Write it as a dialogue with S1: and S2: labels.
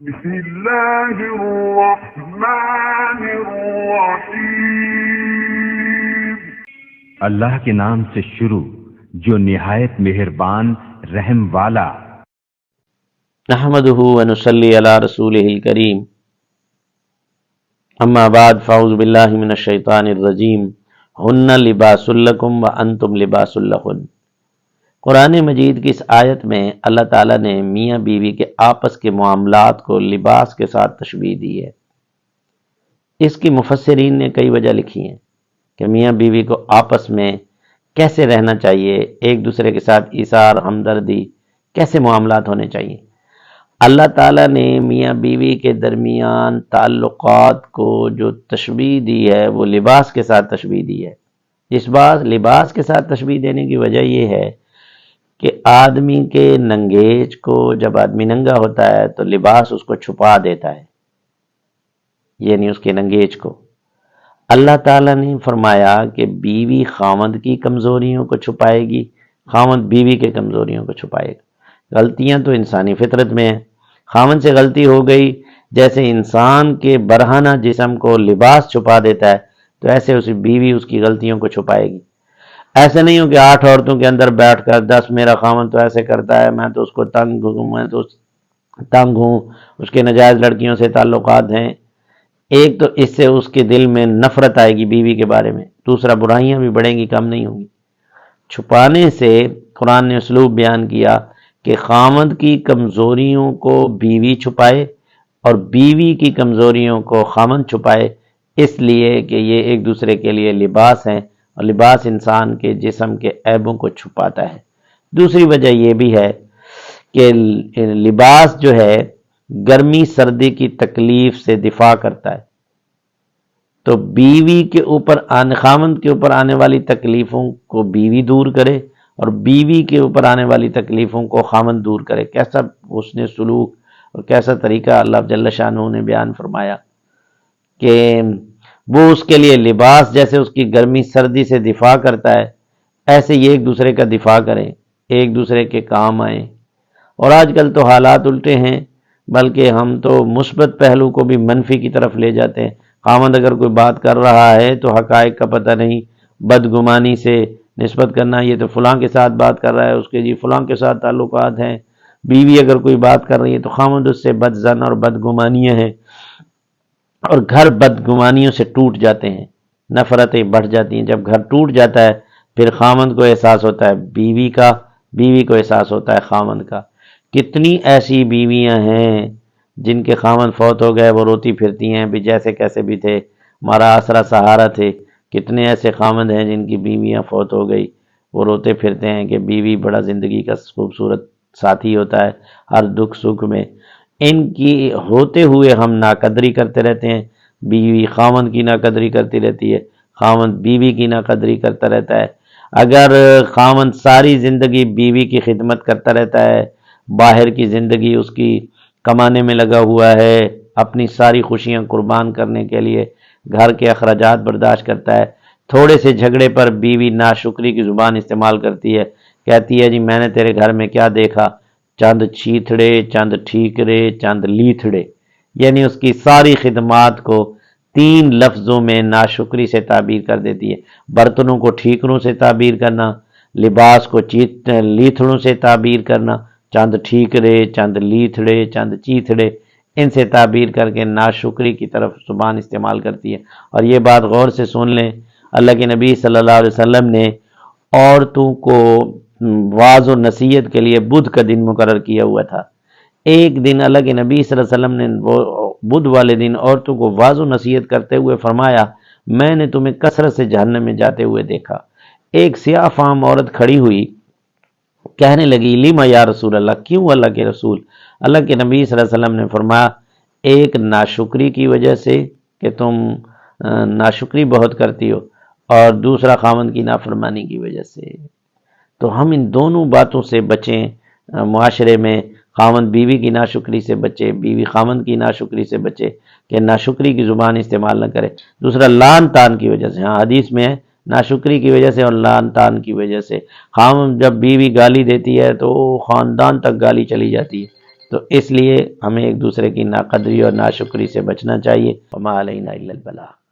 S1: بسم اللہ الرحمن الرحیم۔
S2: اللہ کے نام سے شروع جو نہایت مہربان رحم والا۔
S3: نحمده ونصلی علی رسولہ الکریم، اما بعد فاعوذ باللہ من الشیطان الرجیم، ہن لباس لکم وانتم لباس لہن۔ قرآن مجید کی اس آیت میں اللہ تعالیٰ نے میاں بیوی کے آپس کے معاملات کو لباس کے ساتھ تشبیہ دی ہے۔ اس کی مفسرین نے کئی وجہ لکھی ہیں کہ میاں بیوی کو آپس میں کیسے رہنا چاہیے، ایک دوسرے کے ساتھ ایثار ہمدردی کیسے معاملات ہونے چاہیے۔ اللہ تعالیٰ نے میاں بیوی کے درمیان تعلقات کو جو تشبیہ دی ہے وہ لباس کے ساتھ تشبیہ دی ہے۔ اس بات لباس کے ساتھ تشبیہ دینے کی وجہ یہ ہے کہ آدمی کے ننگیج کو جب آدمی ننگا ہوتا ہے تو لباس اس کو چھپا دیتا ہے، یعنی اس کے ننگیج کو۔ اللہ تعالیٰ نے فرمایا کہ بیوی خاوند کی کمزوریوں کو چھپائے گی، خاوند بیوی کے کمزوریوں کو چھپائے گا۔ غلطیاں تو انسانی فطرت میں ہیں، خاوند سے غلطی ہو گئی، جیسے انسان کے برہنہ جسم کو لباس چھپا دیتا ہے تو ایسے اس بیوی اس کی غلطیوں کو چھپائے گی۔ ایسے نہیں ہو کہ 8 عورتوں کے اندر بیٹھ کر 10 میرا خاوند تو ایسے کرتا ہے، میں تو اس کو تنگ ہوں، میں تو تنگ ہوں، اس کے ناجائز لڑکیوں سے تعلقات ہیں۔ ایک تو اس سے اس کے دل میں نفرت آئے گی بیوی کے بارے میں، دوسرا برائیاں بھی بڑھیں گی، کم نہیں ہوں گی۔ چھپانے سے قرآن نے اسلوب بیان کیا کہ خاوند کی کمزوریوں کو بیوی چھپائے اور بیوی کی کمزوریوں کو خاوند چھپائے، اس لیے کہ یہ ایک دوسرے کے لیے لباس ہیں اور لباس انسان کے جسم کے عیبوں کو چھپاتا ہے۔ دوسری وجہ یہ بھی ہے کہ لباس جو ہے گرمی سردی کی تکلیف سے دفاع کرتا ہے، تو بیوی کے اوپر خاوند کے اوپر آنے والی تکلیفوں کو بیوی دور کرے اور بیوی کے اوپر آنے والی تکلیفوں کو خاوند دور کرے۔ کیسا حسن سلوک اور کیسا طریقہ اللہ جل شانہ نے بیان فرمایا کہ وہ اس کے لیے لباس جیسے اس کی گرمی سردی سے دفاع کرتا ہے، ایسے یہ ایک دوسرے کا دفاع کریں، ایک دوسرے کے کام آئیں۔ اور آج کل تو حالات الٹے ہیں، بلکہ ہم تو مثبت پہلو کو بھی منفی کی طرف لے جاتے ہیں۔ خاوند اگر کوئی بات کر رہا ہے تو حقائق کا پتہ نہیں، بدگمانی سے نسبت کرنا، یہ تو فلاں کے ساتھ بات کر رہا ہے، اس کے جی فلاں کے ساتھ تعلقات ہیں۔ بیوی اگر کوئی بات کر رہی ہے تو خاوند اس سے بد ظن اور بدگمانیاں ہیں، اور گھر بدگمانیوں سے ٹوٹ جاتے ہیں، نفرتیں بڑھ جاتی ہیں۔ جب گھر ٹوٹ جاتا ہے پھر خاوند کو احساس ہوتا ہے بیوی کا، بیوی کو احساس ہوتا ہے خاوند کا۔ کتنی ایسی بیویاں ہیں جن کے خاوند فوت ہو گئے، وہ روتی پھرتی ہیں بھی جیسے کیسے بھی تھے، ہمارا آسرا سہارا تھے۔ کتنے ایسے خاوند ہیں جن کی بیویاں فوت ہو گئی، وہ روتے پھرتے ہیں کہ بیوی بڑا زندگی کا خوبصورت ساتھی ہوتا ہے ہر دکھ سکھ میں۔ ان کی ہوتے ہوئے ہم ناقدری کرتے رہتے ہیں، بیوی خاوند کی ناقدری کرتی رہتی ہے، خاوند بیوی کی ناقدری کرتا رہتا ہے۔ اگر خاوند ساری زندگی بیوی کی خدمت کرتا رہتا ہے، باہر کی زندگی اس کی کمانے میں لگا ہوا ہے، اپنی ساری خوشیاں قربان کرنے کے لیے گھر کے اخراجات برداشت کرتا ہے، تھوڑے سے جھگڑے پر بیوی ناشکری کی زبان استعمال کرتی ہے، کہتی ہے جی میں نے تیرے گھر میں کیا دیکھا، چند چیتھڑے، چند ٹھیکرے، چند لیتھڑے، یعنی اس کی ساری خدمات کو 3 لفظوں میں ناشکری سے تعبیر کر دیتی ہے۔ برتنوں کو ٹھیکروں سے تعبیر کرنا، لباس کو لیتھڑوں سے تعبیر کرنا، چند ٹھیکرے، چند لیتھڑے، چند چیتھڑے، ان سے تعبیر کر کے ناشکری کی طرف زبان استعمال کرتی ہے۔ اور یہ بات غور سے سن لیں، اللہ کے نبی صلی اللہ علیہ وسلم نے عورتوں کو واعظ و نصیحت کے لیے بدھ کا دن مقرر کیا ہوا تھا۔ ایک دن اللہ کے نبی صلی اللہ علیہ وسلم نے بدھ والے دن عورتوں کو واعظ و نصیحت کرتے ہوئے فرمایا، میں نے تمہیں کثرت سے جہنم میں جاتے ہوئے دیکھا۔ ایک سیاہ فام عورت کھڑی ہوئی، کہنے لگی لیما یا رسول اللہ، کیوں اللہ کے رسول؟ اللہ کے نبی صلی اللہ علیہ وسلم نے فرمایا، ایک ناشکری کی وجہ سے کہ تم ناشکری بہت کرتی ہو، اور دوسرا خاوند کی نافرمانی کی وجہ سے۔ تو ہم ان دونوں باتوں سے بچیں، معاشرے میں خاوند بیوی کی ناشکری سے بچے، بیوی خاوند کی ناشکری سے بچے کہ ناشکری کی زبان استعمال نہ کرے۔ دوسرا لعن طعن کی وجہ سے، ہاں حدیث میں ہے ناشکری کی وجہ سے اور لعن طعن کی وجہ سے۔ خاوند جب بیوی گالی دیتی ہے تو خاندان تک گالی چلی جاتی ہے، تو اس لیے ہمیں ایک دوسرے کی ناقدری اور ناشکری سے بچنا چاہیے. وما علینا الا البلاغ.